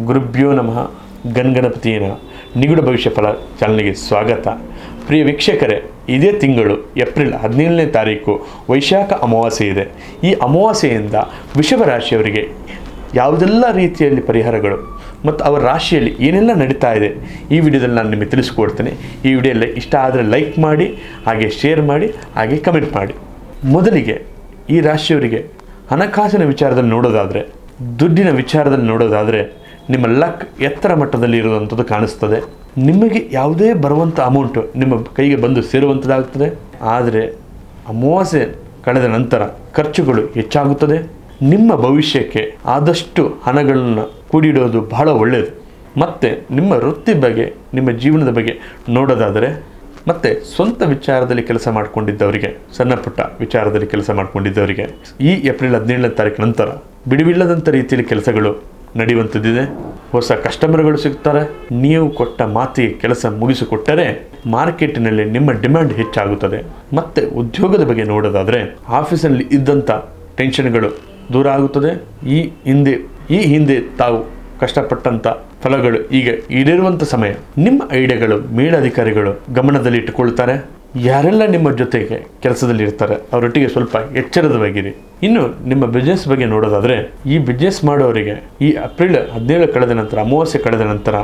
ಗುರುಭ್ಯೋ ನಮಃ. ಗಣಗಣಪತಿಯ ನಿಗೂಢ ಭವಿಷ್ಯ ಫಲ ಚಾನಲ್ಗೆ ಸ್ವಾಗತ. ಪ್ರಿಯ ವೀಕ್ಷಕರೇ, ಇದೇ ತಿಂಗಳು ಏಪ್ರಿಲ್ 17ನೇ ತಾರೀಕು ವೈಶಾಖ ಅಮಾವಾಸ್ಯೆ ಇದೆ. ಈ ಅಮಾವಾಸ್ಯೆಯಿಂದ ವೃಷಭ ರಾಶಿಯವರಿಗೆ ಯಾವುದೆಲ್ಲ ರೀತಿಯಲ್ಲಿ ಪರಿಹಾರಗಳು ಮತ್ತು ಅವರ ರಾಶಿಯಲ್ಲಿ ಏನೆಲ್ಲ ನಡೀತಾ ಇದೆ ಈ ವಿಡಿಯೋದಲ್ಲಿ ನಾನು ನಿಮಗೆ ತಿಳಿಸ್ಕೊಡ್ತೇನೆ. ಈ ವಿಡಿಯೋದಲ್ಲಿ ಇಷ್ಟ ಆದರೆ ಲೈಕ್ ಮಾಡಿ, ಹಾಗೆ ಶೇರ್ ಮಾಡಿ, ಹಾಗೆ ಕಮೆಂಟ್ ಮಾಡಿ. ಮೊದಲಿಗೆ ಈ ರಾಶಿಯವರಿಗೆ ಹಣಕಾಸಿನ ವಿಚಾರದಲ್ಲಿ ನೋಡೋದಾದರೆ, ದುಡ್ಡಿನ ವಿಚಾರದಲ್ಲಿ ನೋಡೋದಾದರೆ ನಿಮ್ಮ ಲಕ್ ಎತ್ತರ ಮಟ್ಟದಲ್ಲಿ ಇರುವಂಥದ್ದು ಕಾಣಿಸ್ತದೆ. ನಿಮಗೆ ಯಾವುದೇ ಬರುವಂಥ ಅಮೌಂಟು ನಿಮ್ಮ ಕೈಗೆ ಬಂದು ಸೇರುವಂಥದ್ದಾಗುತ್ತದೆ. ಆದರೆ ಅಮಾವಾಸ್ಯೆ ಕಳೆದ ನಂತರ ಖರ್ಚುಗಳು ಹೆಚ್ಚಾಗುತ್ತದೆ. ನಿಮ್ಮ ಭವಿಷ್ಯಕ್ಕೆ ಆದಷ್ಟು ಹಣಗಳನ್ನು ಕೂಡಿಡೋದು ಬಹಳ ಒಳ್ಳೆಯದು. ಮತ್ತು ನಿಮ್ಮ ವೃತ್ತಿ ಬಗ್ಗೆ, ನಿಮ್ಮ ಜೀವನದ ಬಗ್ಗೆ ನೋಡೋದಾದರೆ, ಮತ್ತು ಸ್ವಂತ ವಿಚಾರದಲ್ಲಿ ಕೆಲಸ ಮಾಡಿಕೊಂಡಿದ್ದವರಿಗೆ, ಸಣ್ಣ ಪುಟ್ಟ ವಿಚಾರದಲ್ಲಿ ಕೆಲಸ ಮಾಡಿಕೊಂಡಿದ್ದವರಿಗೆ ಈ ಏಪ್ರಿಲ್ 17ನೇ ತಾರೀಕು ನಂತರ ಬಿಡುವಿಲ್ಲದಂಥ ರೀತಿಯಲ್ಲಿ ಕೆಲಸಗಳು ನಡೆಯುವಂಥದ್ದಿದೆ. ಹೊಸ ಕಸ್ಟಮರ್ಗಳು ಸಿಗ್ತಾರೆ. ನೀವು ಕೊಟ್ಟ ಮಾತಿಗೆ ಕೆಲಸ ಮುಗಿಸಿಕೊಟ್ಟರೆ ಮಾರ್ಕೆಟಿನಲ್ಲಿ ನಿಮ್ಮ ಡಿಮ್ಯಾಂಡ್ ಹೆಚ್ಚಾಗುತ್ತದೆ. ಮತ್ತು ಉದ್ಯೋಗದ ಬಗ್ಗೆ ನೋಡೋದಾದರೆ, ಆಫೀಸಲ್ಲಿ ಇದ್ದಂಥ ಟೆನ್ಷನ್ಗಳು ದೂರ ಆಗುತ್ತದೆ. ಈ ಹಿಂದೆ ತಾವು ಕಷ್ಟಪಟ್ಟಂಥ ಫಲಗಳು ಈಗ ಈಡೇರುವಂಥ ಸಮಯ. ನಿಮ್ಮ ಐಡಿಯಾಗಳು ಮೇಲಧಿಕಾರಿಗಳು ಗಮನದಲ್ಲಿ ಇಟ್ಟುಕೊಳ್ತಾರೆ. ಯಾರೆಲ್ಲ ನಿಮ್ಮ ಜೊತೆಗೆ ಕೆಲಸದಲ್ಲಿ ಇರ್ತಾರೆ ಅವರೊಟ್ಟಿಗೆ ಸ್ವಲ್ಪ ಎಚ್ಚರದವಾಗಿರಿ. ಇನ್ನು ನಿಮ್ಮ ಬಿಸ್ನೆಸ್ ಬಗ್ಗೆ ನೋಡೋದಾದರೆ, ಈ ಬಿಸ್ನೆಸ್ ಮಾಡೋರಿಗೆ ಈ ಏಪ್ರಿಲ್ 17 ಕಳೆದ ನಂತರ, ಅಮಾವಾಸ್ಯೆ ಕಳೆದ ನಂತರ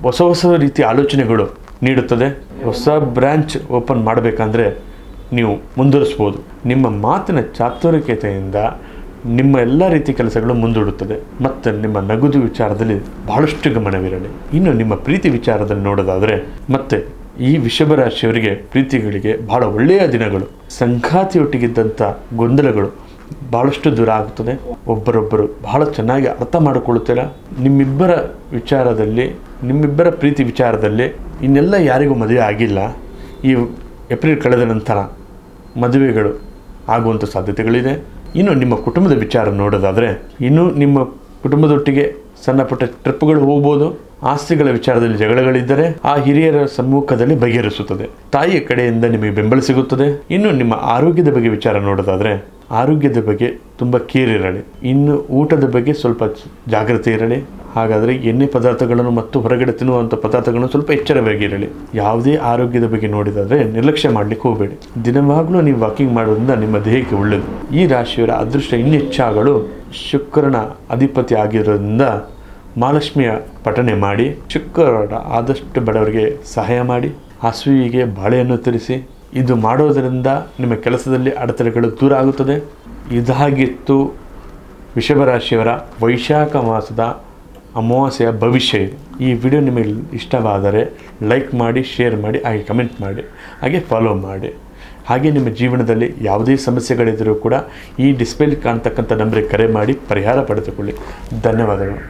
ಹೊಸ ರೀತಿಯ ಆಲೋಚನೆಗಳು ನೀಡುತ್ತದೆ. ಹೊಸ ಬ್ರಾಂಚ್ ಓಪನ್ ಮಾಡಬೇಕಂದ್ರೆ ನೀವು ಮುಂದುವರಿಸ್ಬೋದು. ನಿಮ್ಮ ಮಾತಿನ ಚಾತುರ್ಯತೆಯಿಂದ ನಿಮ್ಮ ಎಲ್ಲ ರೀತಿ ಕೆಲಸಗಳು ಮುಂದೂಡುತ್ತದೆ. ಮತ್ತು ನಿಮ್ಮ ನಗದು ವಿಚಾರದಲ್ಲಿ ಬಹಳಷ್ಟು ಗಮನವಿರಲಿ. ಇನ್ನು ನಿಮ್ಮ ಪ್ರೀತಿ ವಿಚಾರದಲ್ಲಿ ನೋಡೋದಾದರೆ, ಮತ್ತೆ ಈ ವೃಷಭ ರಾಶಿಯವರಿಗೆ ಪ್ರೀತಿಗಳಿಗೆ ಬಹಳ ಒಳ್ಳೆಯ ದಿನಗಳು. ಸಂಗಾತಿಯೊಟ್ಟಿಗಿದ್ದಂಥ ಗೊಂದಲಗಳು ಬಹಳಷ್ಟು ದೂರ ಆಗುತ್ತದೆ. ಒಬ್ಬರೊಬ್ಬರು ಬಹಳ ಚೆನ್ನಾಗಿ ಅರ್ಥ ಮಾಡಿಕೊಳ್ಳುತ್ತೀರ. ನಿಮ್ಮಿಬ್ಬರ ವಿಚಾರದಲ್ಲಿ, ನಿಮ್ಮಿಬ್ಬರ ಪ್ರೀತಿ ವಿಚಾರದಲ್ಲಿ ಇನ್ನೆಲ್ಲ ಯಾರಿಗೂ ಮದುವೆ ಆಗಿಲ್ಲ. ಈ ಏಪ್ರಿಲ್ ಕಳೆದ ನಂತರ ಮದುವೆಗಳು ಆಗುವಂಥ ಸಾಧ್ಯತೆಗಳಿದೆ. ಇನ್ನು ನಿಮ್ಮ ಕುಟುಂಬದ ವಿಚಾರ ನೋಡೋದಾದರೆ, ಇನ್ನು ನಿಮ್ಮ ಕುಟುಂಬದೊಟ್ಟಿಗೆ ಸಣ್ಣ ಪುಟ್ಟ ಟ್ರಿಪ್ಗಳು ಹೋಗ್ಬೋದು. ಆಸ್ತಿಗಳ ವಿಚಾರದಲ್ಲಿ ಜಗಳಗಳಿದ್ದರೆ ಆ ಹಿರಿಯರ ಸಮ್ಮುಖದಲ್ಲಿ ಬಗೆಹರಿಸುತ್ತದೆ. ತಾಯಿಯ ಕಡೆಯಿಂದ ನಿಮಗೆ ಬೆಂಬಲ ಸಿಗುತ್ತದೆ. ಇನ್ನು ನಿಮ್ಮ ಆರೋಗ್ಯದ ಬಗ್ಗೆ ವಿಚಾರ ನೋಡೋದಾದರೆ, ಆರೋಗ್ಯದ ಬಗ್ಗೆ ತುಂಬ ಕೇರ್ ಇರಲಿ. ಇನ್ನು ಊಟದ ಬಗ್ಗೆ ಸ್ವಲ್ಪ ಜಾಗ್ರತೆ ಇರಲಿ. ಹಾಗಾದರೆ ಎಣ್ಣೆ ಪದಾರ್ಥಗಳನ್ನು ಮತ್ತು ಹೊರಗಡೆ ತಿನ್ನುವಂಥ ಪದಾರ್ಥಗಳನ್ನು ಸ್ವಲ್ಪ ಎಚ್ಚರವಾಗಿರಲಿ. ಯಾವುದೇ ಆರೋಗ್ಯದ ಬಗ್ಗೆ ನೋಡಿದಾದರೆ ನಿರ್ಲಕ್ಷ್ಯ ಮಾಡಲಿಕ್ಕೆ ಹೋಗಬೇಡಿ. ದಿನವಾಗಲೂ ನೀವು ವಾಕಿಂಗ್ ಮಾಡೋದ್ರಿಂದ ನಿಮ್ಮ ದೇಹಕ್ಕೆ ಒಳ್ಳೆಯದು. ಈ ರಾಶಿಯವರ ಅದೃಷ್ಟ ಇನ್ನೆಚ್ಚಾಗಲು ಶುಕ್ರನ ಅಧಿಪತಿ ಆಗಿರೋದ್ರಿಂದ ಮಹಾಲಕ್ಷ್ಮಿಯ ಪಠನೆ ಮಾಡಿ, ಶುಕ್ರವಾರ ಆದಷ್ಟು ಬಡವರಿಗೆ ಸಹಾಯ ಮಾಡಿ, ಹಸುವಿಗೆ ಬಾಳೆಯನ್ನು ತರಿಸಿ. ಇದು ಮಾಡೋದರಿಂದ ನಿಮ್ಮ ಕೆಲಸದಲ್ಲಿ ಅಡೆತಡೆಗಳು ದೂರ ಆಗುತ್ತದೆ. ಇದಾಗಿತ್ತು ವೃಷಭ ರಾಶಿಯವರ ವೈಶಾಖ ಮಾಸದ ಅಮಾವಾಸ್ಯೆಯ ಭವಿಷ್ಯ. ಇದು. ಈ ವಿಡಿಯೋ ನಿಮಗೆ ಇಷ್ಟವಾದರೆ ಲೈಕ್ ಮಾಡಿ, ಶೇರ್ ಮಾಡಿ, ಹಾಗೆ ಕಮೆಂಟ್ ಮಾಡಿ, ಹಾಗೆ ಫಾಲೋ ಮಾಡಿ. ಹಾಗೆ ನಿಮ್ಮ ಜೀವನದಲ್ಲಿ ಯಾವುದೇ ಸಮಸ್ಯೆಗಳಿದ್ದರೂ ಕೂಡ ಈ ಡಿಸ್ಪ್ಲೇಲಿ ಕಾಣ್ತಕ್ಕಂಥ ನಂಬರಿಗೆ ಕರೆ ಮಾಡಿ ಪರಿಹಾರ ಪಡೆದುಕೊಳ್ಳಿ. ಧನ್ಯವಾದಗಳು.